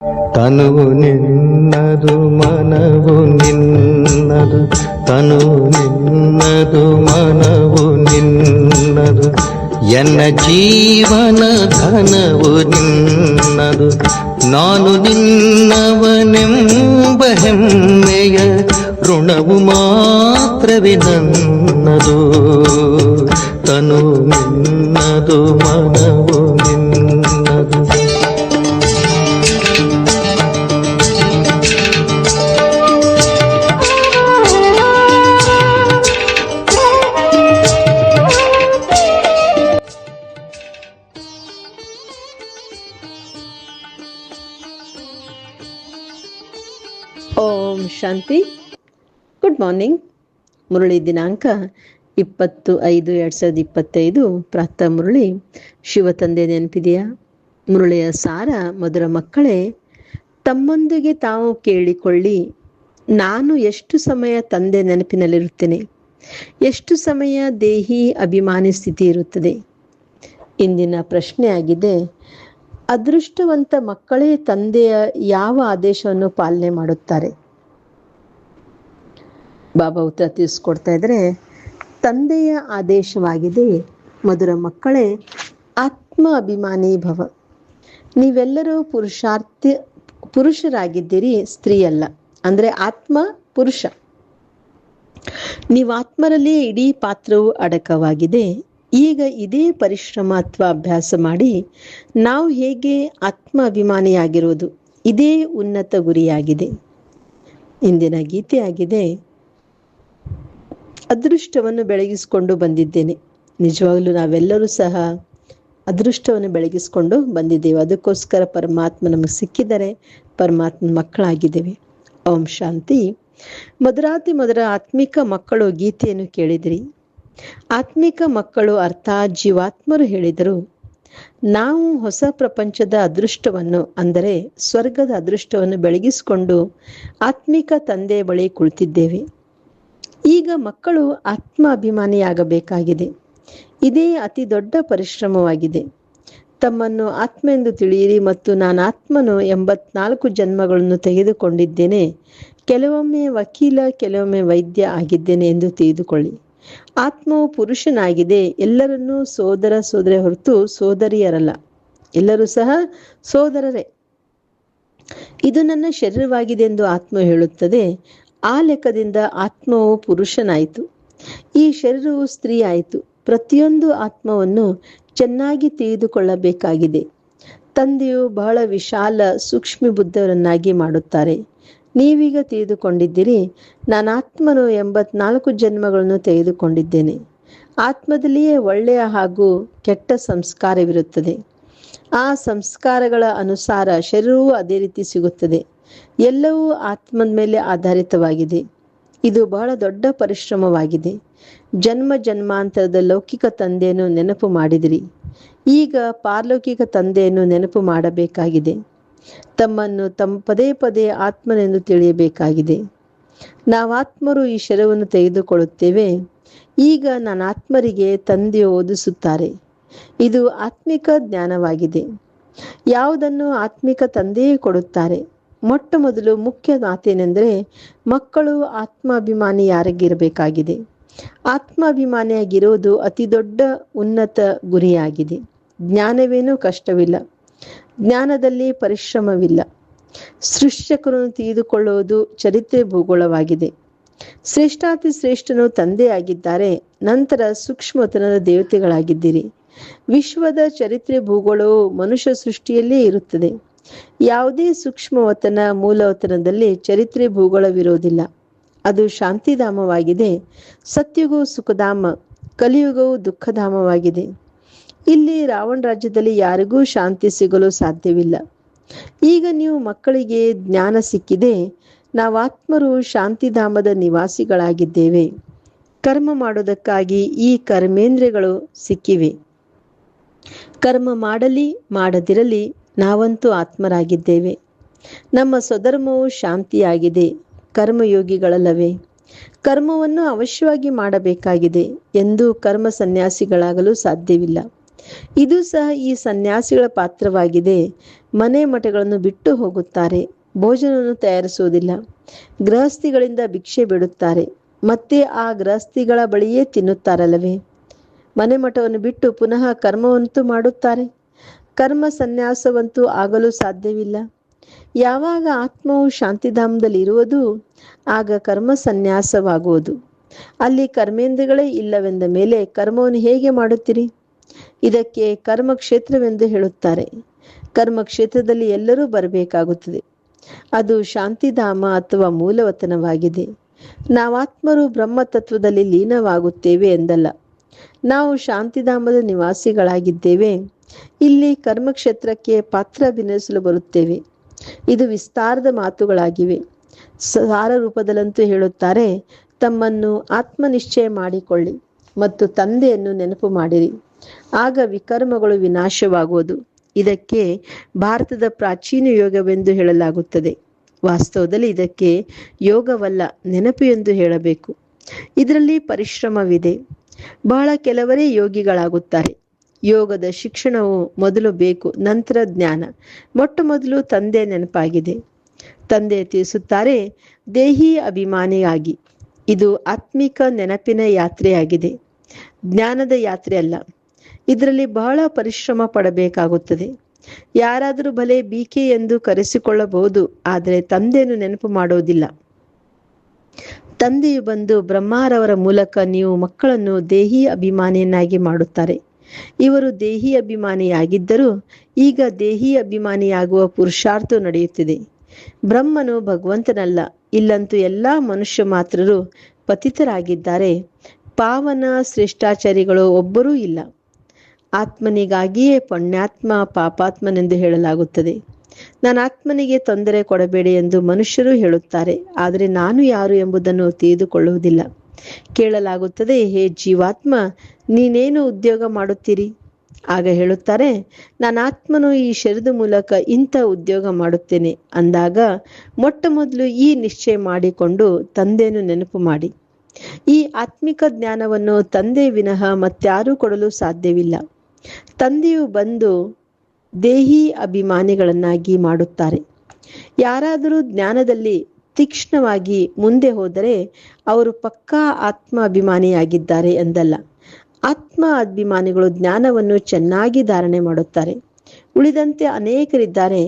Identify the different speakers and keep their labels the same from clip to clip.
Speaker 1: ತನುವು ನಿನ್ನದು ಮನವು ನಿನ್ನದು, ತನುವು ನಿನ್ನದು ಮನವು ನಿನ್ನದು, ಎನ್ನ ಜೀವನ ಘನವು ನಿನ್ನದು. ನಾನು ನಿನ್ನವನೆಂಬ ಹೆಮ್ಮೆಯ ಋಣವು ಮಾತ್ರವೇ ನನ್ನದು. ತನು ನಿನ್ನದು ಮನವು ನಿನ್ನದು.
Speaker 2: ಓಂ ಶಾಂತಿ. Good morning. ಮುರಳಿ ದಿನಾಂಕ 20/5/2025 ಪ್ರಾತಃ ಮುರಳಿ. ಶಿವ ತಂದೆ ನೆನಪಿದೆಯಾ? ಮುರಳಿಯ ಸಾರ: ಮಧುರ ಮಕ್ಕಳೇ, ತಮ್ಮೊಂದಿಗೆ ತಾವು ಕೇಳಿಕೊಳ್ಳಿ, ನಾನು ಎಷ್ಟು ಸಮಯ ತಂದೆ ನೆನಪಿನಲ್ಲಿರುತ್ತೇನೆ, ಎಷ್ಟು ಸಮಯ ದೇಹಿ ಅಭಿಮಾನಿ ಸ್ಥಿತಿ ಇರುತ್ತದೆ. ಇಂದಿನ ಪ್ರಶ್ನೆ ಆಗಿದೆ, ಅದೃಷ್ಟವಂತ ಮಕ್ಕಳೇ ತಂದೆಯ ಯಾವ ಆದೇಶವನ್ನು ಪಾಲನೆ ಮಾಡುತ್ತಾರೆ? ಬಾಬಾ ಉತ್ತರ ತಿಳಿಸ್ಕೊಡ್ತಾ ಇದ್ರೆ, ತಂದೆಯ ಆದೇಶವಾಗಿದೆ, ಮಧುರ ಮಕ್ಕಳೇ, ಆತ್ಮ ಅಭಿಮಾನಿ ಭವ. ನೀವೆಲ್ಲರೂ ಪುರುಷರಾಗಿದ್ದೀರಿ, ಸ್ತ್ರೀ ಅಲ್ಲ. ಅಂದ್ರೆ ಆತ್ಮ ಪುರುಷ. ನೀವು ಆತ್ಮರಲ್ಲಿ ಇಡೀ ಪಾತ್ರವು ಅಡಕವಾಗಿದೆ. ಈಗ ಇದೇ ಪರಿಶ್ರಮ ಅಥವಾ ಅಭ್ಯಾಸ ಮಾಡಿ ನಾವು ಹೇಗೆ ಆತ್ಮ ಅಭಿಮಾನಿಯಾಗಿರುವುದು, ಇದೇ ಉನ್ನತ ಗುರಿಯಾಗಿದೆ. ಇಂದಿನ ಗೀತೆಯಾಗಿದೆ, ಅದೃಷ್ಟವನ್ನು ಬೆಳಗಿಸಿಕೊಂಡು ಬಂದಿದ್ದೇನೆ. ನಿಜವಾಗ್ಲೂ ನಾವೆಲ್ಲರೂ ಸಹ ಅದೃಷ್ಟವನ್ನು ಬೆಳಗಿಸಿಕೊಂಡು ಬಂದಿದ್ದೇವೆ. ಅದಕ್ಕೋಸ್ಕರ ಪರಮಾತ್ಮ ನಮಗೆ ಸಿಕ್ಕಿದರೆ ಪರಮಾತ್ಮನ ಮಕ್ಕಳಾಗಿದ್ದೇವೆ. ಓಂ ಶಾಂತಿ. ಮಧುರಾತಿ ಮಧುರ ಆತ್ಮಿಕ ಮಕ್ಕಳು ಗೀತೆಯನ್ನು ಕೇಳಿದ್ರಿ. ಆತ್ಮಿಕ ಮಕ್ಕಳು ಅರ್ಥಾತ್ ಜೀವಾತ್ಮರು ಹೇಳಿದರು, ನಾವು ಹೊಸ ಪ್ರಪಂಚದ ಅದೃಷ್ಟವನ್ನು, ಅಂದರೆ ಸ್ವರ್ಗದ ಅದೃಷ್ಟವನ್ನು ಬೆಳಗಿಸಿಕೊಂಡು ಆತ್ಮಿಕ ತಂದೆಯ ಬಳಿ ಕುಳಿತಿದ್ದೇವೆ. ಈಗ ಮಕ್ಕಳು ಆತ್ಮ ಅಭಿಮಾನಿಯಾಗಬೇಕಾಗಿದೆ. ಇದೇ ಅತಿ ದೊಡ್ಡ ಪರಿಶ್ರಮವಾಗಿದೆ. ತಮ್ಮನ್ನು ಆತ್ಮ ಎಂದು ತಿಳಿಯಿರಿ ಮತ್ತು ನಾನು ಆತ್ಮನು 84 ಜನ್ಮಗಳನ್ನು ತೆಗೆದುಕೊಂಡಿದ್ದೇನೆ. ಕೆಲವೊಮ್ಮೆ ವಕೀಲ, ಕೆಲವೊಮ್ಮೆ ವೈದ್ಯ ಆಗಿದ್ದೇನೆ ಎಂದು ತಿಳಿದುಕೊಳ್ಳಿ. ಆತ್ಮವು ಪುರುಷನಾಗಿದೆ. ಎಲ್ಲರನ್ನೂ ಸೋದರ ಸೋದರಿ ಹೊರತು ಸೋದರಿಯರಲ್ಲ, ಎಲ್ಲರೂ ಸಹ ಸೋದರರೇ. ಇದು ನನ್ನ ಶರೀರವಾಗಿದೆ ಎಂದು ಆತ್ಮ ಹೇಳುತ್ತದೆ. ಆ ಲೆಕ್ಕದಿಂದ ಆತ್ಮವು ಪುರುಷನಾಯಿತು, ಈ ಶರೀರವು ಸ್ತ್ರೀ ಆಯಿತು. ಪ್ರತಿಯೊಂದು ಆತ್ಮವನ್ನು ಚೆನ್ನಾಗಿ ತಿಳಿದುಕೊಳ್ಳಬೇಕಾಗಿದೆ. ತಂದೆಯು ಬಹಳ ವಿಶಾಲ ಸೂಕ್ಷ್ಮ ಬುದ್ಧರನ್ನಾಗಿ ಮಾಡುತ್ತಾರೆ. ನೀವೀಗ ತಿಳಿದುಕೊಂಡಿದ್ದೀರಿ, ನಾನು ಆತ್ಮನು 84 ಜನ್ಮಗಳನ್ನು ತೆಗೆದುಕೊಂಡಿದ್ದೇನೆ. ಆತ್ಮದಲ್ಲಿಯೇ ಒಳ್ಳೆಯ ಹಾಗೂ ಕೆಟ್ಟ ಸಂಸ್ಕಾರವಿರುತ್ತದೆ. ಆ ಸಂಸ್ಕಾರಗಳ ಅನುಸಾರ ಶರೀರವೂ ಅದೇ ರೀತಿ ಸಿಗುತ್ತದೆ. ಎಲ್ಲವೂ ಆತ್ಮದ ಮೇಲೆ ಆಧಾರಿತವಾಗಿದೆ. ಇದು ಬಹಳ ದೊಡ್ಡ ಪರಿಶ್ರಮವಾಗಿದೆ. ಜನ್ಮ ಜನ್ಮಾಂತರದ ಲೌಕಿಕ ತಂದೆಯನ್ನು ನೆನಪು ಮಾಡಿದಿರಿ. ಈಗ ಪಾರಲೌಕಿಕ ತಂದೆಯನ್ನು ನೆನಪು ಮಾಡಬೇಕಾಗಿದೆ. ತಮ್ಮನ್ನು ಪದೇ ಪದೇ ಆತ್ಮನೆಂದು ತಿಳಿಯಬೇಕಾಗಿದೆ. ನಾವು ಆತ್ಮರು ಈ ಶರೀರವನ್ನು ತೆಗೆದುಕೊಳ್ಳುತ್ತೇವೆ. ಈಗ ನಾನು ಆತ್ಮರಿಗೆ ತಂದೆಯು ಓದಿಸುತ್ತಾರೆ. ಇದು ಆತ್ಮಿಕ ಜ್ಞಾನವಾಗಿದೆ. ಯಾವುದನ್ನು ಆತ್ಮಿಕ ತಂದೆಯೇ ಕೊಡುತ್ತಾರೆ. ಮೊಟ್ಟ ಮೊದಲು ಮುಖ್ಯ ಮಾತೇನೆಂದರೆ, ಮಕ್ಕಳು ಆತ್ಮಾಭಿಮಾನಿ ಯಾರಿಗಿರಬೇಕಾಗಿದೆ. ಆತ್ಮಾಭಿಮಾನಿಯಾಗಿರುವುದು ಅತಿ ದೊಡ್ಡ ಉನ್ನತ ಗುರಿಯಾಗಿದೆ. ಜ್ಞಾನವೇನೂ ಕಷ್ಟವಿಲ್ಲ, ಜ್ಞಾನದಲ್ಲಿ ಪರಿಶ್ರಮವಿಲ್ಲ. ಸೃಷ್ಟಿಕರನ್ನು ತಿಳಿದುಕೊಳ್ಳುವುದು ಚರಿತ್ರೆ ಭೂಗೋಳವಾಗಿದೆ. ಶ್ರೇಷ್ಠಾತಿ ಶ್ರೇಷ್ಠನು ತಂದೆಯಾಗಿದ್ದಾರೆ. ನಂತರ ಸೂಕ್ಷ್ಮತನದ ದೇವತೆಗಳಾಗಿದ್ದೀರಿ. ವಿಶ್ವದ ಚರಿತ್ರೆ ಭೂಗೋಳವು ಮನುಷ್ಯ ಸೃಷ್ಟಿಯಲ್ಲೇ ಇರುತ್ತದೆ. ಯಾವುದೇ ಸೂಕ್ಷ್ಮವತನ ಮೂಲವತನದಲ್ಲಿ ಚರಿತ್ರೆ ಭೂಗೋಳವಿರುವುದಿಲ್ಲ. ಅದು ಶಾಂತಿಧಾಮವಾಗಿದೆ. ಸತ್ಯುಗವು ಸುಖಧಾಮ, ಕಲಿಯುಗವು ದುಃಖಧಾಮವಾಗಿದೆ. ಇಲ್ಲಿ ರಾವಣ ರಾಜ್ಯದಲ್ಲಿ ಯಾರಿಗೂ ಶಾಂತಿ ಸಿಗಲು ಸಾಧ್ಯವಿಲ್ಲ. ಈಗ ನೀವು ಮಕ್ಕಳಿಗೆ ಜ್ಞಾನ ಸಿಕ್ಕಿದೆ. ನಾವು ಆತ್ಮರು ಶಾಂತಿಧಾಮದ ನಿವಾಸಿಗಳಾಗಿದ್ದೇವೆ. ಕರ್ಮ ಮಾಡುವುದಕ್ಕಾಗಿ ಈ ಕರ್ಮೇಂದ್ರಿಯಗಳು ಸಿಕ್ಕಿವೆ. ಕರ್ಮ ಮಾಡಲಿ ಮಾಡದಿರಲಿ ನಾವಂತೂ ಆತ್ಮರಾಗಿದ್ದೇವೆ. ನಮ್ಮ ಸ್ವಧರ್ಮವು ಶಾಂತಿಯಾಗಿದೆ. ಕರ್ಮಯೋಗಿಗಳಲ್ಲವೇ? ಕರ್ಮವನ್ನು ಅವಶ್ಯವಾಗಿ ಮಾಡಬೇಕಾಗಿದೆ ಎಂದು ಕರ್ಮ ಸನ್ಯಾಸಿಗಳಾಗಲು ಸಾಧ್ಯವಿಲ್ಲ. ಇದು ಸಹ ಈ ಸನ್ಯಾಸಿಗಳ ಪಾತ್ರವಾಗಿದೆ. ಮನೆ ಮಠಗಳನ್ನು ಬಿಟ್ಟು ಹೋಗುತ್ತಾರೆ, ಭೋಜನವನ್ನು ತಯಾರಿಸುವುದಿಲ್ಲ, ಗೃಹಸ್ಥಿಗಳಿಂದ ಭಿಕ್ಷೆ ಬಿಡುತ್ತಾರೆ, ಮತ್ತೆ ಆ ಗೃಹಸ್ಥಿಗಳ ಬಳಿಯೇ ತಿನ್ನುತ್ತಾರಲ್ಲವೇ? ಮನೆ ಮಠವನ್ನು ಬಿಟ್ಟು ಪುನಃ ಕರ್ಮವಂತೂ ಮಾಡುತ್ತಾರೆ, ಕರ್ಮ ಸನ್ಯಾಸವಂತೂ ಆಗಲು ಸಾಧ್ಯವಿಲ್ಲ. ಯಾವಾಗ ಆತ್ಮವು ಶಾಂತಿಧಾಮದಲ್ಲಿ ಇರುವುದು ಆಗ ಕರ್ಮ ಸನ್ಯಾಸವಾಗುವುದು. ಅಲ್ಲಿ ಕರ್ಮೇಂದ್ರಗಳೇ ಇಲ್ಲವೆಂದ ಮೇಲೆ ಕರ್ಮವನ್ನು ಹೇಗೆ ಮಾಡುತ್ತೀರಿ? ಇದಕ್ಕೆ ಕರ್ಮಕ್ಷೇತ್ರವೆಂದು ಹೇಳುತ್ತಾರೆ. ಕರ್ಮಕ್ಷೇತ್ರದಲ್ಲಿ ಎಲ್ಲರೂ ಬರಬೇಕಾಗುತ್ತದೆ. ಅದು ಶಾಂತಿಧಾಮ ಅಥವಾ ಮೂಲವತನವಾಗಿದೆ. ನಾವಾತ್ಮರು ಬ್ರಹ್ಮತತ್ವದಲ್ಲಿ ಲೀನವಾಗುತ್ತೇವೆ ಎಂದಲ್ಲ, ನಾವು ಶಾಂತಿಧಾಮದ ನಿವಾಸಿಗಳಾಗಿದ್ದೇವೆ. ಇಲ್ಲಿ ಕರ್ಮಕ್ಷೇತ್ರಕ್ಕೆ ಪಾತ್ರ ಅಭಿನಯಿಸಲು ಬರುತ್ತೇವೆ. ಇದು ವಿಸ್ತಾರದ ಮಾತುಗಳಾಗಿವೆ. ಸಾರ ರೂಪದಲ್ಲಂತೂ ಹೇಳುತ್ತಾರೆ, ತಮ್ಮನ್ನು ಆತ್ಮನಿಶ್ಚಯ ಮಾಡಿಕೊಳ್ಳಿ ಮತ್ತು ತಂದೆಯನ್ನು ನೆನಪು ಮಾಡಿರಿ, ಆಗ ವಿಕರ್ಮಗಳು ವಿನಾಶವಾಗುವುದು. ಇದಕ್ಕೆ ಭಾರತದ ಪ್ರಾಚೀನ ಯೋಗವೆಂದು ಹೇಳಲಾಗುತ್ತದೆ. ವಾಸ್ತವದಲ್ಲಿ ಇದಕ್ಕೆ ಯೋಗವಲ್ಲ, ನೆನಪು ಎಂದು ಹೇಳಬೇಕು. ಇದರಲ್ಲಿ ಪರಿಶ್ರಮವಿದೆ. ಬಹಳ ಕೆಲವರೇ ಯೋಗಿಗಳಾಗುತ್ತಾರೆ. ಯೋಗದ ಶಿಕ್ಷಣವು ಮೊದಲು ಬೇಕು, ನಂತರ ಜ್ಞಾನ. ಮೊಟ್ಟ ಮೊದಲು ತಂದೆ ನೆನಪಾಗಿದೆ. ತಂದೆ ತಿಳಿಸುತ್ತಾರೆ, ದೇಹಿ ಅಭಿಮಾನಿಯಾಗಿ. ಇದು ಆತ್ಮಿಕ ನೆನಪಿನ ಯಾತ್ರೆಯಾಗಿದೆ, ಜ್ಞಾನದ ಯಾತ್ರೆ ಅಲ್ಲ. ಇದರಲ್ಲಿ ಬಹಳ ಪರಿಶ್ರಮ ಪಡಬೇಕಾಗುತ್ತದೆ. ಯಾರಾದರೂ ಭಲೆ ಬಿಕೆ ಎಂದು ಕರೆಸಿಕೊಳ್ಳಬಹುದು, ಆದರೆ ತಂದೆಯನ್ನು ನೆನಪು ಮಾಡೋದಿಲ್ಲ. ತಂದೆಯು ಬಂದು ಬ್ರಹ್ಮಾರವರ ಮೂಲಕ ನೀವು ಮಕ್ಕಳನ್ನು ದೇಹಿ ಅಭಿಮಾನಿಯನ್ನಾಗಿ ಮಾಡುತ್ತಾರೆ. ಇವರು ದೇಹಿ ಅಭಿಮಾನಿಯಾಗಿದ್ದರೂ ಈಗ ದೇಹಿ ಅಭಿಮಾನಿಯಾಗುವ ಪುರುಷಾರ್ಥ ನಡೆಯುತ್ತಿದೆ. ಬ್ರಹ್ಮನು ಭಗವಂತನಲ್ಲ. ಇಲ್ಲಂತೂ ಎಲ್ಲ ಮನುಷ್ಯ ಮಾತ್ರರು ಪತಿತರಾಗಿದ್ದಾರೆ. ಪಾವನ ಶ್ರೇಷ್ಠಾಚಾರಿಗಳು ಒಬ್ಬರೂ ಇಲ್ಲ. ಆತ್ಮನಿಗಾಗಿಯೇ ಪುಣ್ಯಾತ್ಮ ಪಾಪಾತ್ಮನೆಂದು ಹೇಳಲಾಗುತ್ತದೆ. ನಾನು ಆತ್ಮನಿಗೆ ತೊಂದರೆ ಕೊಡಬೇಡಿ ಎಂದು ಮನುಷ್ಯರು ಹೇಳುತ್ತಾರೆ, ಆದರೆ ನಾನು ಯಾರು ಎಂಬುದನ್ನು ತಿಳಿದುಕೊಳ್ಳುವುದಿಲ್ಲ. ಕೇಳಲಾಗುತ್ತದೆ, ಹೇ ಜೀವಾತ್ಮ, ನೀನೇನು ಉದ್ಯೋಗ ಮಾಡುತ್ತೀರಿ? ಆಗ ಹೇಳುತ್ತಾರೆ, ನಾನು ಆತ್ಮನು ಈ ಶರೀರದ ಮೂಲಕ ಇಂಥ ಉದ್ಯೋಗ ಮಾಡುತ್ತೇನೆ. ಅಂದಾಗ ಮೊಟ್ಟ ಮೊದಲು ಈ ನಿಶ್ಚಯ ಮಾಡಿಕೊಂಡು ತಂದೆಯನ್ನು ನೆನಪು ಮಾಡಿ. ಈ ಆತ್ಮಿಕ ಜ್ಞಾನವನ್ನು ತಂದೆ ವಿನಃ ಮತ್ಯಾರೂ ಕೊಡಲು ಸಾಧ್ಯವಿಲ್ಲ. ತಂದೆಯು ಬಂದು ದೇಹಿ ಅಭಿಮಾನಿಗಳನ್ನಾಗಿ ಮಾಡುತ್ತಾರೆ. ಯಾರಾದರೂ ಜ್ಞಾನದಲ್ಲಿ ತೀಕ್ಷ್ಣವಾಗಿ ಮುಂದೆ ಹೋದರೆ ಅವರು ಪಕ್ಕಾ ಆತ್ಮ ಅಭಿಮಾನಿಯಾಗಿದ್ದಾರೆ ಎಂದಲ್ಲ. ಆತ್ಮ ಅಭಿಮಾನಿಗಳು ಜ್ಞಾನವನ್ನು ಚೆನ್ನಾಗಿ ಧಾರಣೆ ಮಾಡುತ್ತಾರೆ. ಉಳಿದಂತೆ ಅನೇಕರಿದ್ದಾರೆ.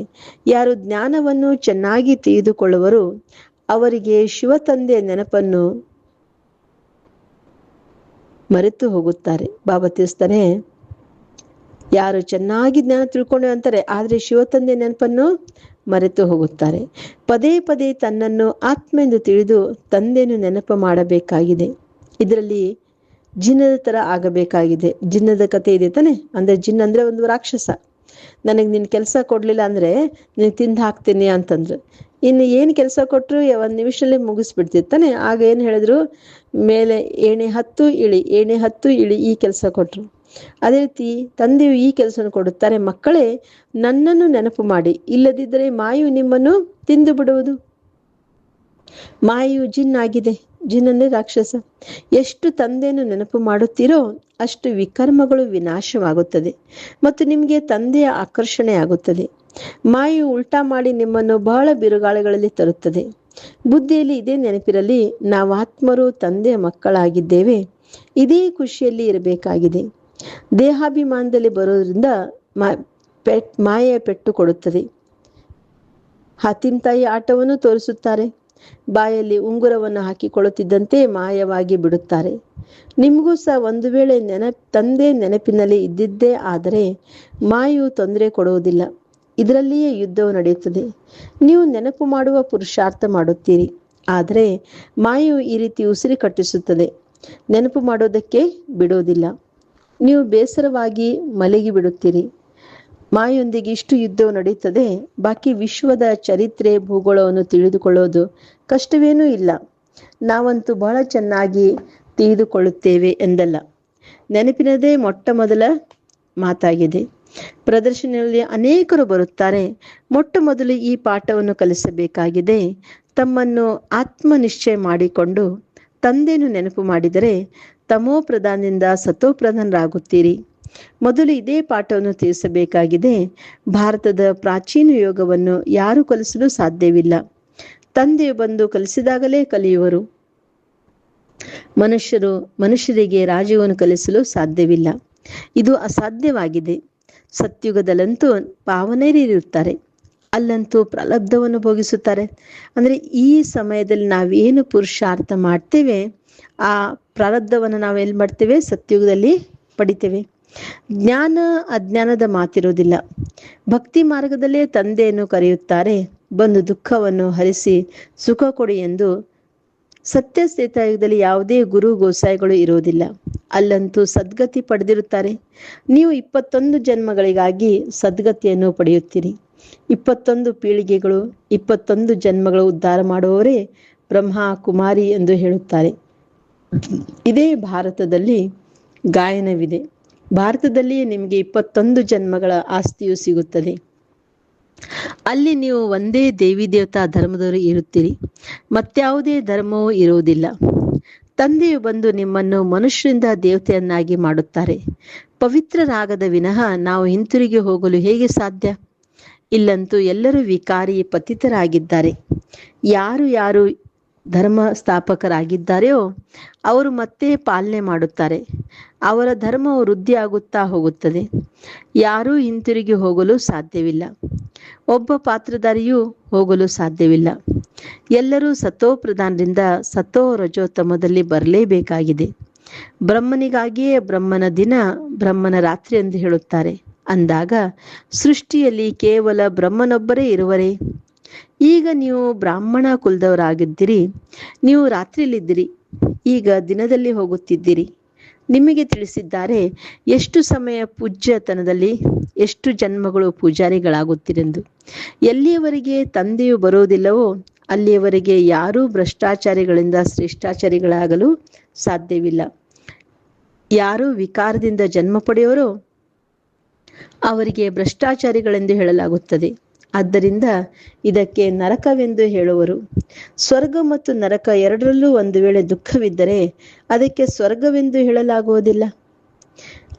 Speaker 2: ಯಾರು ಜ್ಞಾನವನ್ನು ಚೆನ್ನಾಗಿ ತಿಳಿದುಕೊಳ್ಳುವರು ಅವರಿಗೆ ಶಿವತಂದೆಯ ನೆನಪನ್ನು ಮರೆತು ಹೋಗುತ್ತಾರೆ. ಬಾಬಾ ತಿಳಿಸ್ತಾನೆ, ಯಾರು ಚೆನ್ನಾಗಿ ಜ್ಞಾನ ತಿಳ್ಕೊಂಡು ಅಂತಾರೆ, ಆದರೆ ಶಿವತಂದೆ ನೆನಪನ್ನು ಮರೆತು ಹೋಗುತ್ತಾರೆ. ಪದೇ ಪದೇ ತನ್ನನ್ನು ಆತ್ಮ ಎಂದು ತಿಳಿದು ತಂದೆಯನ್ನು ನೆನಪು ಮಾಡಬೇಕಾಗಿದೆ. ಇದರಲ್ಲಿ ಜಿನ್ನದ ತರ ಆಗಬೇಕಾಗಿದೆ. ಜಿನ್ನದ ಕಥೆ ಇದೆ ತಾನೆ. ಅಂದ್ರೆ ಜಿನ್ ಅಂದ್ರೆ ಒಂದು ರಾಕ್ಷಸ. ನನಗೆ ನಿನ್ ಕೆಲಸ ಕೊಡ್ಲಿಲ್ಲ ಅಂದ್ರೆ ನೀನ್ ತಿಂದು ಹಾಕ್ತೀನಿ ಅಂತಂದ್ರು. ಇನ್ನು ಏನು ಕೆಲಸ ಕೊಟ್ಟರು 1 ನಿಮಿಷಲ್ಲೇ ಮುಗಿಸ್ಬಿಡ್ತಿರ್ತಾನೆ. ಆಗ ಏನು ಹೇಳಿದ್ರು, ಮೇಲೆ ಏಣೆ 10 ಇಳಿ, ಏಣೆ 10 ಇಳಿ, ಈ ಕೆಲಸ ಕೊಟ್ರು. ಅದೇ ರೀತಿ ತಂದೆಯು ಈ ಕೆಲಸವನ್ನು ಕೊಡುತ್ತಾರೆ, ಮಕ್ಕಳೇ ನನ್ನನ್ನು ನೆನಪು ಮಾಡಿ, ಇಲ್ಲದಿದ್ದರೆ ಮಾಯು ನಿಮ್ಮನ್ನು ತಿಂದು ಬಿಡುವುದು. ಮಾಯು ಜಿನ್ ಆಗಿದೆ. ಜಿನ್ ಅಂದ್ರೆ ರಾಕ್ಷಸ. ಎಷ್ಟು ತಂದೆಯನ್ನು ನೆನಪು ಮಾಡುತ್ತೀರೋ ಅಷ್ಟು ವಿಕರ್ಮಗಳು ವಿನಾಶವಾಗುತ್ತದೆ ಮತ್ತು ನಿಮಗೆ ತಂದೆಯ ಆಕರ್ಷಣೆ ಆಗುತ್ತದೆ. ಮಾಯು ಉಲ್ಟಾ ಮಾಡಿ ನಿಮ್ಮನ್ನು ಬಹಳ ಬಿರುಗಾಳಿಗಳಲ್ಲಿ ತರುತ್ತದೆ. ಬುದ್ಧಿಯಲ್ಲಿ ಇದೇ ನೆನಪಿರಲಿ, ನಾವು ಆತ್ಮರು ತಂದೆಯ ಮಕ್ಕಳಾಗಿದ್ದೇವೆ. ಇದೇ ಖುಷಿಯಲ್ಲಿ ಇರಬೇಕಾಗಿದೆ. ದೇಹಾಭಿಮಾನದಲ್ಲಿ ಬರೋದ್ರಿಂದ ಮಾಯೆಯ ಪೆಟ್ಟು ಕೊಡುತ್ತದೆ. ಹತ್ತಿನ ಆಟವನ್ನು ತೋರಿಸುತ್ತಾರೆ. ಬಾಯಲ್ಲಿ ಉಂಗುರವನ್ನು ಹಾಕಿಕೊಳ್ಳುತ್ತಿದ್ದಂತೆ ಮಾಯವಾಗಿ ಬಿಡುತ್ತಾರೆ. ನಿಮಗೂ ಸಹ ಒಂದು ವೇಳೆ ತಂದೆ ನೆನಪಿನಲ್ಲಿ ಇದ್ದಿದ್ದೇ ಆದರೆ ಮಾಯು ತೊಂದರೆ ಕೊಡುವುದಿಲ್ಲ. ಇದರಲ್ಲಿಯೇ ಯುದ್ಧವು ನಡೆಯುತ್ತದೆ. ನೀವು ನೆನಪು ಮಾಡುವ ಪುರುಷಾರ್ಥ ಮಾಡುತ್ತೀರಿ, ಆದರೆ ಮಾಯು ಈ ರೀತಿ ಉಸಿರು ಕಟ್ಟಿಸುತ್ತದೆ. ನೆನಪು ಮಾಡೋದಕ್ಕೆ ಬಿಡೋದಿಲ್ಲ. ನೀವು ಬೇಸರವಾಗಿ ಮಲಗಿ ಬಿಡುತ್ತೀರಿ. ಮಾಯೊಂದಿಗೆ ಇಷ್ಟು ಯುದ್ಧವು ನಡೆಯುತ್ತದೆ. ಬಾಕಿ ವಿಶ್ವದ ಚರಿತ್ರೆ ಭೂಗೋಳವನ್ನು ತಿಳಿದುಕೊಳ್ಳೋದು ಕಷ್ಟವೇನೂ ಇಲ್ಲ. ನಾವಂತೂ ಬಹಳ ಚೆನ್ನಾಗಿ ತಿಳಿದುಕೊಳ್ಳುತ್ತೇವೆ ಎಂದಲ್ಲ. ನೆನಪಿನದೇ ಮೊಟ್ಟ ಮೊದಲ ಮಾತಾಗಿದೆ. ಪ್ರದರ್ಶನದಲ್ಲಿ ಅನೇಕರು ಬರುತ್ತಾರೆ. ಮೊಟ್ಟ ಮೊದಲು ಈ ಪಾಠವನ್ನು ಕಲಿಸಬೇಕಾಗಿದೆ. ತಮ್ಮನ್ನು ಆತ್ಮ ನಿಶ್ಚಯ ಮಾಡಿಕೊಂಡು ತಂದೆಯನ್ನು ನೆನಪು ಮಾಡಿದರೆ ತಮೋ ಪ್ರಧಾನದಿಂದ ಸತೋ ಪ್ರಧಾನರಾಗುತ್ತೀರಿ. ಮೊದಲು ಇದೇ ಪಾಠವನ್ನು ತಿಳಿಸಬೇಕಾಗಿದೆ. ಭಾರತದ ಪ್ರಾಚೀನ ಯೋಗವನ್ನು ಯಾರು ಕಲಿಸಲು ಸಾಧ್ಯವಿಲ್ಲ. ತಂದೆಯು ಬಂದು ಕಲಿಸಿದಾಗಲೇ ಕಲಿಯುವರು. ಮನುಷ್ಯರಿಗೆ ರಾಜ್ಯವನ್ನು ಕಲಿಸಲು ಸಾಧ್ಯವಿಲ್ಲ. ಇದು ಅಸಾಧ್ಯವಾಗಿದೆ. ಸತ್ಯುಗದಲ್ಲಂತೂ ಪಾವನರಿರುತ್ತಾರೆ, ಅಲ್ಲಂತೂ ಪ್ರಲಬ್ಧವನ್ನು ಭೋಗಿಸುತ್ತಾರೆ. ಅಂದರೆ ಈ ಸಮಯದಲ್ಲಿ ನಾವೇನು ಪುರುಷಾರ್ಥ ಮಾಡ್ತೇವೆ ಆ ಪ್ರಾರಬ್ಧವನ್ನು ನಾವು ಎಲ್ಲಿ ಮಾಡ್ತೇವೆ? ಸತ್ಯುಗದಲ್ಲಿ ಪಡಿತೇವೆ. ಜ್ಞಾನ ಅಜ್ಞಾನದ ಮಾತಿರೋದಿಲ್ಲ. ಭಕ್ತಿ ಮಾರ್ಗದಲ್ಲೇ ತಂದೆಯನ್ನು ಕರೆಯುತ್ತಾರೆ, ಬಂದು ದುಃಖವನ್ನು ಹರಿಸಿ ಸುಖ ಕೊಡಿ ಎಂದು. ಸತ್ಯ ತ್ರೇತಾಯುಗದಲ್ಲಿ ಯಾವುದೇ ಗುರು ಗೋಸಾಯಿಗಳು ಇರೋದಿಲ್ಲ. ಅಲ್ಲಂತೂ ಸದ್ಗತಿ ಪಡೆದಿರುತ್ತಾರೆ. ನೀವು 21 ಜನ್ಮಗಳಿಗಾಗಿ ಸದ್ಗತಿಯನ್ನು ಪಡೆಯುತ್ತೀರಿ. 21 ಪೀಳಿಗೆಗಳು, 21 ಜನ್ಮಗಳು ಉದ್ಧಾರ ಮಾಡುವವರೇ ಬ್ರಹ್ಮ ಕುಮಾರಿ ಎಂದು ಹೇಳುತ್ತಾರೆ. ಇದೇ ಭಾರತದಲ್ಲಿ ಗಾಯನವಿದೆ. ಭಾರತದಲ್ಲಿ ನಿಮಗೆ 21 ಜನ್ಮಗಳ ಆಸ್ತಿಯು ಸಿಗುತ್ತದೆ. ಅಲ್ಲಿ ನೀವು ಒಂದೇ ದೇವಿ ದೇವತಾ ಧರ್ಮದವರು ಇರುತ್ತೀರಿ, ಮತ್ಯಾವುದೇ ಧರ್ಮವೂ ಇರುವುದಿಲ್ಲ. ತಂದೆಯು ಬಂದು ನಿಮ್ಮನ್ನು ಮನುಷ್ಯರಿಂದ ದೇವತೆಯನ್ನಾಗಿ ಮಾಡುತ್ತಾರೆ. ಪವಿತ್ರರಾಗದ ವಿನಃ ನಾವು ಹಿಂತಿರುಗಿ ಹೋಗಲು ಹೇಗೆ ಸಾಧ್ಯ? ಇಲ್ಲಂತೂ ಎಲ್ಲರೂ ವಿಕಾರಿ ಪತಿತರಾಗಿದ್ದಾರೆ. ಯಾರು ಧರ್ಮ ಸ್ಥಾಪಕರಾಗಿದ್ದಾರೆಯೋ ಅವರು ಮತ್ತೆ ಪಾಲನೆ ಮಾಡುತ್ತಾರೆ. ಅವರ ಧರ್ಮವು ವೃದ್ಧಿಯಾಗುತ್ತಾ ಹೋಗುತ್ತದೆ. ಯಾರೂ ಹಿಂತಿರುಗಿ ಹೋಗಲು ಸಾಧ್ಯವಿಲ್ಲ. ಒಬ್ಬ ಪಾತ್ರಧಾರಿಯೂ ಹೋಗಲು ಸಾಧ್ಯವಿಲ್ಲ. ಎಲ್ಲರೂ ಸತೋ ಪ್ರಧಾನರಿಂದ ಸತೋ ರಜೋತ್ತಮದಲ್ಲಿ ಬರಲೇಬೇಕಾಗಿದೆ. ಬ್ರಹ್ಮನಿಗಾಗಿಯೇ ಬ್ರಹ್ಮನ ದಿನ, ಬ್ರಹ್ಮನ ರಾತ್ರಿ ಎಂದು ಹೇಳುತ್ತಾರೆ. ಅಂದಾಗ ಸೃಷ್ಟಿಯಲ್ಲಿ ಕೇವಲ ಬ್ರಹ್ಮನೊಬ್ಬರೇ ಇರುವರೇ? ಈಗ ನೀವು ಬ್ರಾಹ್ಮಣ ಕುಲದವರಾಗಿದ್ದೀರಿ. ನೀವು ರಾತ್ರಿಯಲ್ಲಿದ್ದೀರಿ, ಈಗ ದಿನದಲ್ಲಿ ಹೋಗುತ್ತಿದ್ದೀರಿ. ನಿಮಗೆ ತಿಳಿಸಿದ್ದಾರೆ ಎಷ್ಟು ಸಮಯ ಪೂಜ್ಯತನದಲ್ಲಿ, ಎಷ್ಟು ಜನ್ಮಗಳು ಪೂಜಾರಿಗಳಾಗುತ್ತೀರೆಂದು. ಎಲ್ಲಿಯವರೆಗೆ ತಂದೆಯು ಬರುವುದಿಲ್ಲವೋ ಅಲ್ಲಿಯವರೆಗೆ ಯಾರೂ ಭ್ರಷ್ಟಾಚಾರಿಗಳಿಂದ ಶ್ರೇಷ್ಠಾಚಾರಿಗಳಾಗಲು ಸಾಧ್ಯವಿಲ್ಲ. ಯಾರು ವಿಕಾರದಿಂದ ಜನ್ಮ ಪಡೆಯೋರೋ ಅವರಿಗೆ ಭ್ರಷ್ಟಾಚಾರಿಗಳೆಂದು ಹೇಳಲಾಗುತ್ತದೆ. ಆದ್ದರಿಂದ ಇದಕ್ಕೆ ನರಕವೆಂದು ಹೇಳುವರು. ಸ್ವರ್ಗ ಮತ್ತು ನರಕ ಎರಡರಲ್ಲೂ ಒಂದು ವೇಳೆ ದುಃಖವಿದ್ದರೆ ಅದಕ್ಕೆ ಸ್ವರ್ಗವೆಂದು ಹೇಳಲಾಗುವುದಿಲ್ಲ.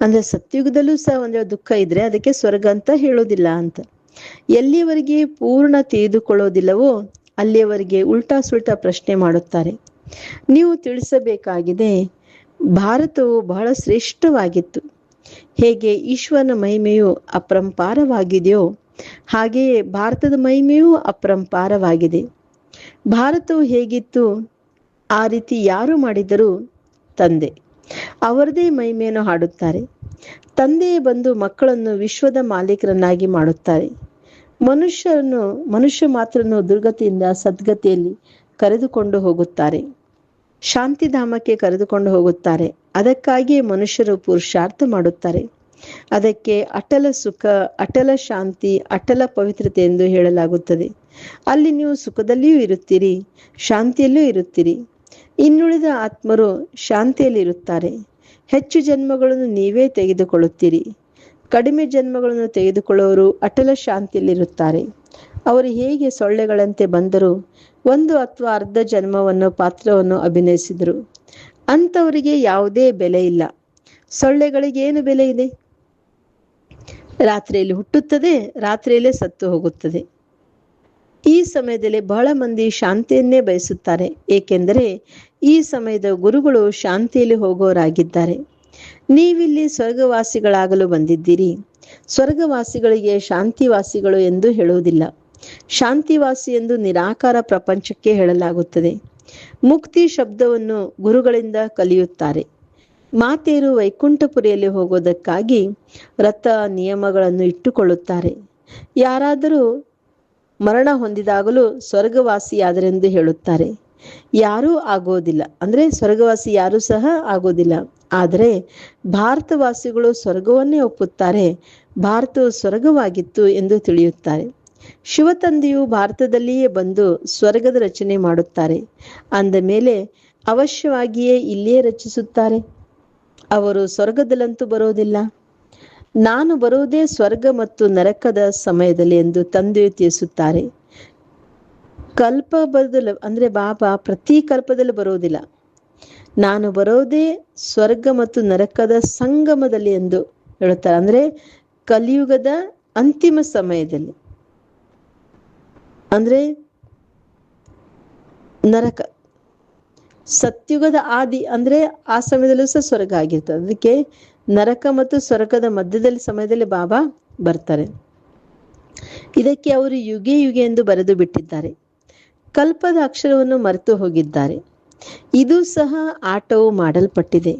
Speaker 2: ಅಂದ್ರೆ ಸತ್ಯುಗದಲ್ಲೂ ಸಹ ಒಂದು ದುಃಖ ಇದ್ರೆ ಅದಕ್ಕೆ ಸ್ವರ್ಗ ಅಂತ ಹೇಳೋದಿಲ್ಲ ಅಂತ. ಎಲ್ಲಿಯವರೆಗೆ ಪೂರ್ಣ ತಿಳಿದುಕೊಳ್ಳೋದಿಲ್ಲವೋ ಅಲ್ಲಿಯವರೆಗೆ ಉಲ್ಟಾ ಸುಲ್ಟಾ ಪ್ರಶ್ನೆ ಮಾಡುತ್ತಾರೆ. ನೀವು ತಿಳಿಸಬೇಕಾಗಿದೆ, ಭಾರತವು ಬಹಳ ಶ್ರೇಷ್ಠವಾಗಿತ್ತು. ಹೇಗೆ ಈಶ್ವರನ ಮಹಿಮೆಯು ಅಪರಂಪಾರವಾಗಿದೆಯೋ ಹಾಗೆಯೇ ಭಾರತದ ಮಹಿಮೆಯೂ ಅಪರಂಪಾರವಾಗಿದೆ. ಭಾರತವು ಹೇಗಿತ್ತು ಆ ರೀತಿ ಯಾರು ಮಾಡಿದರೂ ತಂದೆ ಅವರದೇ ಮಹಿಮೆಯನ್ನು ಹಾಡುತ್ತಾರೆ. ತಂದೆಯೇ ಬಂದು ಮಕ್ಕಳನ್ನು ವಿಶ್ವದ ಮಾಲೀಕರನ್ನಾಗಿ ಮಾಡುತ್ತಾರೆ. ಮನುಷ್ಯ ಮಾತ್ರನು ದುರ್ಗತಿಯಿಂದ ಸದ್ಗತಿಯಲ್ಲಿ ಕರೆದುಕೊಂಡು ಹೋಗುತ್ತಾರೆ, ಶಾಂತಿಧಾಮಕ್ಕೆ ಕರೆದುಕೊಂಡು ಹೋಗುತ್ತಾರೆ. ಅದಕ್ಕಾಗಿಯೇ ಮನುಷ್ಯರು ಪುರುಷಾರ್ಥ ಮಾಡುತ್ತಾರೆ. ಅದಕ್ಕೆ ಅಟಲ ಸುಖ, ಅಟಲ ಶಾಂತಿ, ಅಟಲ ಪವಿತ್ರತೆ ಎಂದು ಹೇಳಲಾಗುತ್ತದೆ. ಅಲ್ಲಿ ನೀವು ಸುಖದಲ್ಲಿಯೂ ಇರುತ್ತೀರಿ, ಶಾಂತಿಯಲ್ಲೂ ಇರುತ್ತೀರಿ. ಇನ್ನುಳಿದ ಆತ್ಮರು ಶಾಂತಿಯಲ್ಲಿ ಇರುತ್ತಾರೆ. ಹೆಚ್ಚು ಜನ್ಮಗಳನ್ನು ನೀವೇ ತೆಗೆದುಕೊಳ್ಳುತ್ತೀರಿ. ಕಡಿಮೆ ಜನ್ಮಗಳನ್ನು ತೆಗೆದುಕೊಳ್ಳುವವರು ಅಟಲ ಶಾಂತಿಯಲ್ಲಿರುತ್ತಾರೆ. ಅವರು ಹೇಗೆ ಸೊಳ್ಳೆಗಳಂತೆ ಬಂದರು, 1 ಅಥವಾ ಅರ್ಧ ಜನ್ಮವನ್ನು ಪಾತ್ರವನ್ನು ಅಭಿನಯಿಸಿದರು. ಅಂಥವರಿಗೆ ಯಾವುದೇ ಬೆಲೆ ಇಲ್ಲ. ಸೊಳ್ಳೆಗಳಿಗೆ ಏನು ಬೆಲೆ ಇದೆ? ರಾತ್ರಿಯಲ್ಲಿ ಹುಟ್ಟುತ್ತದೆ, ರಾತ್ರಿಯಲ್ಲೇ ಸತ್ತು ಹೋಗುತ್ತದೆ. ಈ ಸಮಯದಲ್ಲಿ ಬಹಳ ಮಂದಿ ಶಾಂತಿಯನ್ನೇ ಬಯಸುತ್ತಾರೆ, ಏಕೆಂದರೆ ಈ ಸಮಯದ ಗುರುಗಳು ಶಾಂತಿಯಲ್ಲಿ ಹೋಗೋರಾಗಿದ್ದಾರೆ. ನೀವಿಲ್ಲಿ ಸ್ವರ್ಗವಾಸಿಗಳಾಗಲು ಬಂದಿದ್ದೀರಿ. ಸ್ವರ್ಗವಾಸಿಗಳಿಗೆ ಶಾಂತಿವಾಸಿಗಳು ಎಂದು ಹೇಳುವುದಿಲ್ಲ. ಶಾಂತಿವಾಸಿ ಎಂದು ನಿರಾಕಾರ ಪ್ರಪಂಚಕ್ಕೆ ಹೇಳಲಾಗುತ್ತದೆ. ಮುಕ್ತಿ ಶಬ್ದವನ್ನು ಗುರುಗಳಿಂದ ಕಲಿಯುತ್ತಾರೆ. ಮಾತೆಯರು ವೈಕುಂಠಪುರಿಯಲ್ಲಿ ಹೋಗೋದಕ್ಕಾಗಿ ವ್ರತ ನಿಯಮಗಳನ್ನು ಇಟ್ಟುಕೊಳ್ಳುತ್ತಾರೆ. ಯಾರಾದರೂ ಮರಣ ಹೊಂದಿದಾಗಲೂ ಸ್ವರ್ಗವಾಸಿಯಾದರೆಂದು ಹೇಳುತ್ತಾರೆ. ಯಾರೂ ಆಗೋದಿಲ್ಲ, ಅಂದ್ರೆ ಸ್ವರ್ಗವಾಸಿ ಯಾರೂ ಸಹ ಆಗೋದಿಲ್ಲ. ಆದರೆ ಭಾರತವಾಸಿಗಳು ಸ್ವರ್ಗವನ್ನೇ ಒಪ್ಪುತ್ತಾರೆ. ಭಾರತವು ಸ್ವರ್ಗವಾಗಿತ್ತು ಎಂದು ತಿಳಿಯುತ್ತಾರೆ. ಶಿವತಂದೆಯು ಭಾರತದಲ್ಲಿಯೇ ಬಂದು ಸ್ವರ್ಗದ ರಚನೆ ಮಾಡುತ್ತಾರೆ. ಅಂದ ಮೇಲೆ ಅವಶ್ಯವಾಗಿಯೇ ಇಲ್ಲಿಯೇ ರಚಿಸುತ್ತಾರೆ. ಅವರು ಸ್ವರ್ಗದಲ್ಲಂತೂ ಬರೋದಿಲ್ಲ. ನಾನು ಬರುವುದೇ ಸ್ವರ್ಗ ಮತ್ತು ನರಕದ ಸಮಯದಲ್ಲಿ ಎಂದು ತಂದೆಯು ತಿಳಿಸುತ್ತಾರೆ. ಕಲ್ಪದಲ್ಲಿ ಅಂದ್ರೆ ಬಾಬಾ ಪ್ರತಿ ಕಲ್ಪದಲ್ಲಿ ಬರೋದಿಲ್ಲ. ನಾನು ಬರೋದೇ ಸ್ವರ್ಗ ಮತ್ತು ನರಕದ ಸಂಗಮದಲ್ಲಿ ಎಂದು ಹೇಳುತ್ತಾರೆ. ಅಂದ್ರೆ ಕಲಿಯುಗದ ಅಂತಿಮ ಸಮಯದಲ್ಲಿ, ಅಂದ್ರೆ ನರಕ, ಸತ್ಯುಗದ ಆದಿ ಅಂದ್ರೆ ಆ ಸಮಯದಲ್ಲೂ ಸಹ ಸ್ವರ್ಗ ಆಗಿರ್ತದೆ. ಅದಕ್ಕೆ ನರಕ ಮತ್ತು ಸ್ವರ್ಗದ ಮಧ್ಯದಲ್ಲಿ ಸಮಯದಲ್ಲಿ ಬಾಬಾ ಬರ್ತಾರೆ. ಇದಕ್ಕೆ ಅವರು ಯುಗೆ ಯುಗೆ ಎಂದು ಬರೆದು ಬಿಟ್ಟಿದ್ದಾರೆ. ಕಲ್ಪದ ಅಕ್ಷರವನ್ನು ಮರೆತು ಹೋಗಿದ್ದಾರೆ. ಇದು ಸಹ ಆಟವು ಮಾಡಲ್ಪಟ್ಟಿದೆ.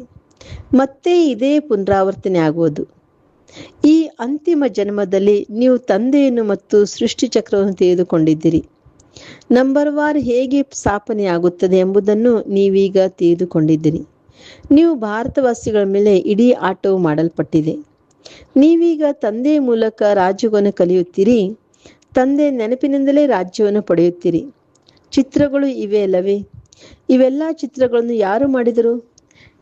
Speaker 2: ಮತ್ತೆ ಇದೇ ಪುನರಾವರ್ತನೆ ಆಗುವುದು. ಈ ಅಂತಿಮ ಜನ್ಮದಲ್ಲಿ ನೀವು ತಂದೆಯನ್ನು ಮತ್ತು ಸೃಷ್ಟಿ ಚಕ್ರವನ್ನು ತೆಗೆದುಕೊಂಡಿದ್ದೀರಿ. ನಂಬರ್ ವಾರ್ ಹೇಗೆ ಸ್ಥಾಪನೆಯಾಗುತ್ತದೆ ಎಂಬುದನ್ನು ನೀವೀಗ ತಿಳಿದುಕೊಂಡಿದ್ದೀರಿ. ನೀವು ಭಾರತವಾಸಿಗಳ ಮೇಲೆ ಇಡೀ ಆಟವು ಮಾಡಲ್ಪಟ್ಟಿದೆ. ನೀವೀಗ ತಂದೆಯ ಮೂಲಕ ರಾಜ್ಯವನ್ನು ಕಲಿಯುತ್ತೀರಿ. ತಂದೆ ನೆನಪಿನಿಂದಲೇ ರಾಜ್ಯವನ್ನು ಪಡೆಯುತ್ತೀರಿ. ಚಿತ್ರಗಳು ಇವೆ ಅಲ್ಲವೇ? ಇವೆಲ್ಲ ಚಿತ್ರಗಳನ್ನು ಯಾರು ಮಾಡಿದರು?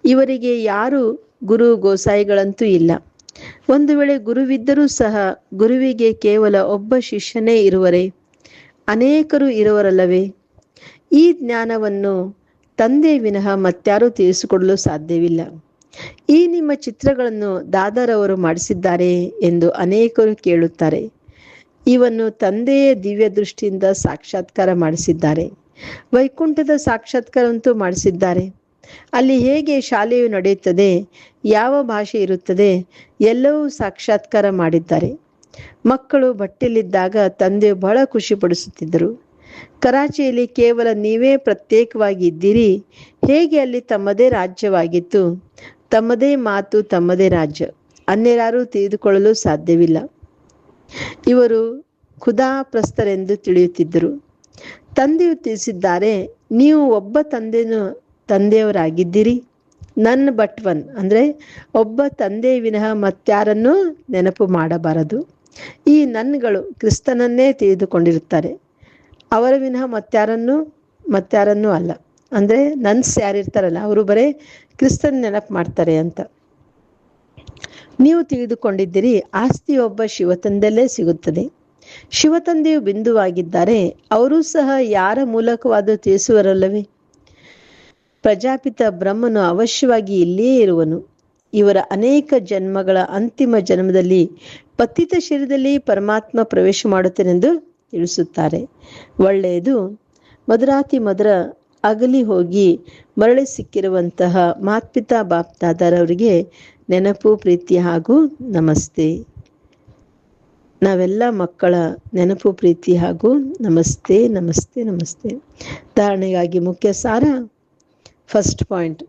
Speaker 2: ಇವರಿಗೆ ಯಾರು ಗುರು ಗೋಸಾಯಿಗಳಂತೂ ಇಲ್ಲ. ಒಂದು ವೇಳೆ ಗುರುವಿದ್ದರೂ ಸಹ ಗುರುವಿಗೆ ಕೇವಲ ಒಬ್ಬ ಶಿಷ್ಯನೇ ಇರುವರೇ? ಅನೇಕರು ಇರುವರಲ್ಲವೇ? ಈ ಜ್ಞಾನವನ್ನು ತಂದೆ ವಿನಃ ಮತ್ಯಾರೂ ತಿಳಿಸಿಕೊಡಲು ಸಾಧ್ಯವಿಲ್ಲ. ಈ ನಿಮ್ಮ ಚಿತ್ರಗಳನ್ನು ದಾದಾರವರು ಮಾಡಿಸಿದ್ದಾರೆ ಎಂದು ಅನೇಕರು ಕೇಳುತ್ತಾರೆ. ಇವನ್ನು ತಂದೆಯ ದಿವ್ಯ ದೃಷ್ಟಿಯಿಂದ ಸಾಕ್ಷಾತ್ಕಾರ ಮಾಡಿಸಿದ್ದಾರೆ. ವೈಕುಂಠದ ಸಾಕ್ಷಾತ್ಕಾರವಂತೂ ಮಾಡಿಸಿದ್ದಾರೆ. ಅಲ್ಲಿ ಹೇಗೆ ಶಾಲೆಯು ನಡೆಯುತ್ತದೆ, ಯಾವ ಭಾಷೆ ಇರುತ್ತದೆ, ಎಲ್ಲವೂ ಸಾಕ್ಷಾತ್ಕಾರ ಮಾಡಿದ್ದಾರೆ. ಮಕ್ಕಳು ಬಟ್ಟೆಯಲ್ಲಿದ್ದಾಗ ತಂದೆಯು ಬಹಳ ಖುಷಿ ಪಡಿಸುತ್ತಿದ್ದರು. ಕರಾಚಿಯಲ್ಲಿ ಕೇವಲ ನೀವೇ ಪ್ರತ್ಯೇಕವಾಗಿ ಇದ್ದೀರಿ. ಹೇಗೆ ಅಲ್ಲಿ ತಮ್ಮದೇ ರಾಜ್ಯವಾಗಿತ್ತು, ತಮ್ಮದೇ ಮಾತು, ತಮ್ಮದೇ ರಾಜ್ಯ, ಅನ್ಯರಾರೂ ತಿಳಿದುಕೊಳ್ಳಲು ಸಾಧ್ಯವಿಲ್ಲ. ಇವರು ಖುದಾಪ್ರಸ್ತರೆಂದು ತಿಳಿಯುತ್ತಿದ್ದರು. ತಂದೆಯು ತಿಳಿಸಿದ್ದಾರೆ, ನೀವು ಒಬ್ಬ ತಂದೆಯವರಾಗಿದ್ದೀರಿ. ನನ್ ಬಟ್ ಒನ್, ಅಂದ್ರೆ ಒಬ್ಬ ತಂದೆಯ ವಿನಃ ಮತ್ಯಾರನ್ನೂ ನೆನಪು ಮಾಡಬಾರದು. ಈ ನನ್ಗಳು ಕ್ರಿಸ್ತನನ್ನೇ ತಿಳಿದುಕೊಂಡಿರುತ್ತಾರೆ. ಅವರ ವಿನಃ ಮತ್ಯಾರನ್ನೂ ಅಲ್ಲ. ಅಂದ್ರೆ ನನ್ಸ್ ಯಾರಿರ್ತಾರಲ್ಲ ಅವರು ಬರೇ ಕ್ರಿಸ್ತನ್ ನೆನಪು ಮಾಡ್ತಾರೆ ಅಂತ. ನೀವು ತಿಳಿದುಕೊಂಡಿದ್ದೀರಿ, ಆಸ್ತಿ ಒಬ್ಬ ಶಿವತಂದೆಯಲ್ಲೇ ಸಿಗುತ್ತದೆ. ಶಿವತಂದೆಯು ಬಿಂದುವಾಗಿದ್ದಾರೆ. ಅವರೂ ಸಹ ಯಾರ ಮೂಲಕವಾದರೂ ತಿಳಿಸುವರಲ್ಲವೇ? ಪ್ರಜಾಪಿತ ಬ್ರಹ್ಮನು ಅವಶ್ಯವಾಗಿ ಇಲ್ಲಿಯೇ ಇರುವನು. ಇವರ ಅನೇಕ ಜನ್ಮಗಳ ಅಂತಿಮ ಜನ್ಮದಲ್ಲಿ ಪತಿತ ಶರೀರದಲ್ಲಿ ಪರಮಾತ್ಮ ಪ್ರವೇಶ ಮಾಡುತ್ತೇನೆಂದು ತಿಳಿಸುತ್ತಾರೆ. ಒಳ್ಳೆಯದು. ಮಧುರಾತಿ ಮಧುರ ಅಗಲಿ ಹೋಗಿ ಮರಳಿ ಸಿಕ್ಕಿರುವಂತಹ ಮಾತ್ಪಿತಾ ಬಾಪ್ ದಾದಾರವರಿಗೆ ನೆನಪು, ಪ್ರೀತಿ ಹಾಗೂ ನಮಸ್ತೆ. ನಾವೆಲ್ಲ ಮಕ್ಕಳ ನೆನಪು, ಪ್ರೀತಿ ಹಾಗೂ ನಮಸ್ತೆ ನಮಸ್ತೆ ನಮಸ್ತೆ. ಧಾರಣೆಗಾಗಿ ಮುಖ್ಯ ಸಾರ. ಫಸ್ಟ್ ಪಾಯಿಂಟ್,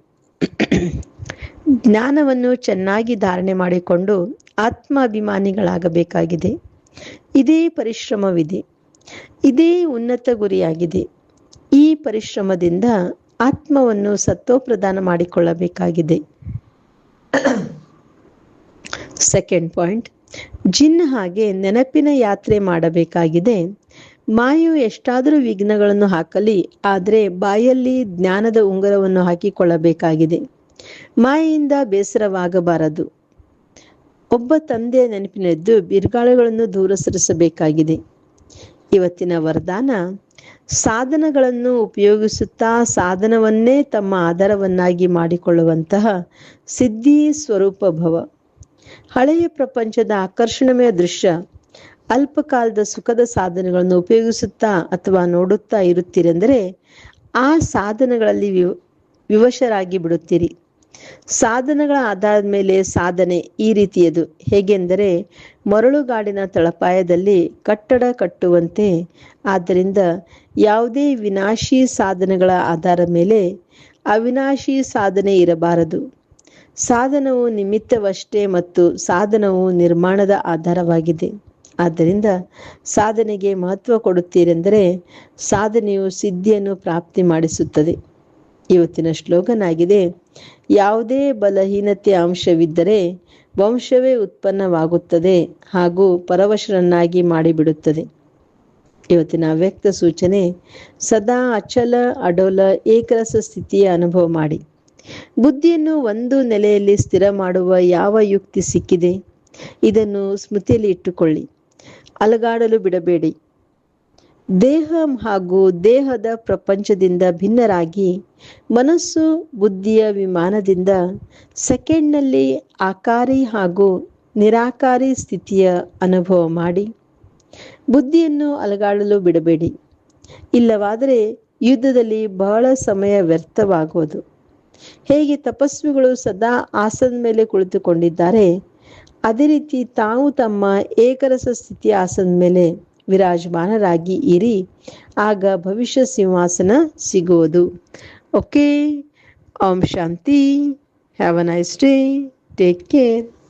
Speaker 2: ಜ್ಞಾನವನ್ನು ಚೆನ್ನಾಗಿ ಧಾರಣೆ ಮಾಡಿಕೊಂಡು ಆತ್ಮಾಭಿಮಾನಿಗಳಾಗಬೇಕಾಗಿದೆ. ಇದೇ ಪರಿಶ್ರಮವಿದೆ. ಇದೇ ಉನ್ನತ ಗುರಿಯಾಗಿದೆ. ಈ ಪರಿಶ್ರಮದಿಂದ ಆತ್ಮವನ್ನು ಸತ್ವಪ್ರದಾನ ಮಾಡಿಕೊಳ್ಳಬೇಕಾಗಿದೆ. ಸೆಕೆಂಡ್ ಪಾಯಿಂಟ್, ಜಿನ್ ಹಾಗೆ ನೆನಪಿನ ಯಾತ್ರೆ ಮಾಡಬೇಕಾಗಿದೆ. ಮಾಯು ಎಷ್ಟಾದರೂ ವಿಘ್ನಗಳನ್ನು ಹಾಕಲಿ, ಆದರೆ ಬಾಯಲ್ಲಿ ಜ್ಞಾನದ ಉಂಗುರವನ್ನು ಹಾಕಿಕೊಳ್ಳಬೇಕಾಗಿದೆ. ಮಾಯೆಯಿಂದ ಬೇಸರವಾಗಬಾರದು. ಒಬ್ಬ ತಂದೆಯ ನೆನಪಿನದ್ದು ಬಿರುಗಾಳಿಗಳನ್ನು ದೂರ ಸರಿಸಬೇಕಾಗಿದೆ. ಇವತ್ತಿನ ವರದಾನ, ಸಾಧನಗಳನ್ನು ಉಪಯೋಗಿಸುತ್ತಾ ಸಾಧನವನ್ನೇ ತಮ್ಮ ಆಧಾರವನ್ನಾಗಿ ಮಾಡಿಕೊಳ್ಳುವಂತಹ ಸಿದ್ಧಿ ಸ್ವರೂಪ ಭವ. ಹಳೆಯ ಪ್ರಪಂಚದ ಆಕರ್ಷಣೆಯ ದೃಶ್ಯ, ಅಲ್ಪಕಾಲದ ಸುಖದ ಸಾಧನಗಳನ್ನು ಉಪಯೋಗಿಸುತ್ತಾ ಅಥವಾ ನೋಡುತ್ತಾ ಇರುತ್ತೀರೆಂದರೆ ಆ ಸಾಧನಗಳಲ್ಲಿ ವಿವಶರಾಗಿ ಬಿಡುತ್ತೀರಿ. ಸಾಧನಗಳ ಆಧಾರದ ಮೇಲೆ ಸಾಧನೆ ಈ ರೀತಿಯದು. ಹೇಗೆಂದರೆ ಮರಳುಗಾಡಿನ ತಳಪಾಯದಲ್ಲಿ ಕಟ್ಟಡ ಕಟ್ಟುವಂತೆ. ಆದ್ದರಿಂದ ಯಾವುದೇ ವಿನಾಶಿ ಸಾಧನಗಳ ಆಧಾರದ ಮೇಲೆ ಅವಿನಾಶಿ ಸಾಧನೆ ಇರಬಾರದು. ಸಾಧನವು ನಿಮಿತ್ತವಷ್ಟೇ ಮತ್ತು ಸಾಧನವು ನಿರ್ಮಾಣದ ಆಧಾರವಾಗಿದೆ. ಆದ್ದರಿಂದ ಸಾಧನೆಗೆ ಮಹತ್ವ ಕೊಡುತ್ತೀರೆಂದರೆ ಸಾಧನೆಯು ಸಿದ್ಧಿಯನ್ನು ಪ್ರಾಪ್ತಿ ಮಾಡಿಸುತ್ತದೆ. ಇವತ್ತಿನ ಶ್ಲೋಗನ್ ಆಗಿದೆ, ಯಾವುದೇ ಬಲಹೀನತೆಯ ಅಂಶವಿದ್ದರೆ ವಂಶವೇ ಉತ್ಪನ್ನವಾಗುತ್ತದೆ ಹಾಗೂ ಪರವಶರನ್ನಾಗಿ ಮಾಡಿಬಿಡುತ್ತದೆ. ಇವತ್ತಿನ ಅವ್ಯಕ್ತ ಸೂಚನೆ, ಸದಾ ಅಚಲ ಅಡೋಲ ಏಕರಸ ಸ್ಥಿತಿಯ ಅನುಭವ ಮಾಡಿ. ಬುದ್ಧಿಯನ್ನು ಒಂದು ನೆಲೆಯಲ್ಲಿ ಸ್ಥಿರ ಮಾಡುವ ಯಾವ ಯುಕ್ತಿ ಸಿಕ್ಕಿದೆ? ಇದನ್ನು ಸ್ಮೃತಿಯಲ್ಲಿ ಇಟ್ಟುಕೊಳ್ಳಿ. ಅಲಗಾಡಲು ಬಿಡಬೇಡಿ. ದೇಹ ಹಾಗೂ ದೇಹದ ಪ್ರಪಂಚದಿಂದ ಭಿನ್ನರಾಗಿ ಮನಸ್ಸು ಬುದ್ಧಿಯ ವಿಮಾನದಿಂದ ಸೆಕೆಂಡ್ನಲ್ಲಿ ಆಕಾರಿ ಹಾಗೂ ನಿರಾಕಾರಿ ಸ್ಥಿತಿಯ ಅನುಭವ ಮಾಡಿ ಬುದ್ಧಿಯನ್ನು ಅಲಗಾಡಲು ಬಿಡಬೇಡಿ. ಇಲ್ಲವಾದರೆ ಯುದ್ಧದಲ್ಲಿ ಬಹಳ ಸಮಯ ವ್ಯರ್ಥವಾಗುವುದು. ಹೇಗೆ ತಪಸ್ವಿಗಳು ಸದಾ ಆಸನದ ಮೇಲೆ ಕುಳಿತುಕೊಂಡಿದ್ದಾರೆ, ಅದೇ ರೀತಿ ತಾವು ತಮ್ಮ ಏಕರಸ ಸ್ಥಿತಿಯ ಆಸನದ ಮೇಲೆ ವಿರಾಜಮಾನರಾಗಿ ಇರಿ. ಆಗ ಭವಿಷ್ಯ ಸಿಂಹಾಸನ ಸಿಗುವುದು. Okay. Om Shanti. Have a nice day. Take care.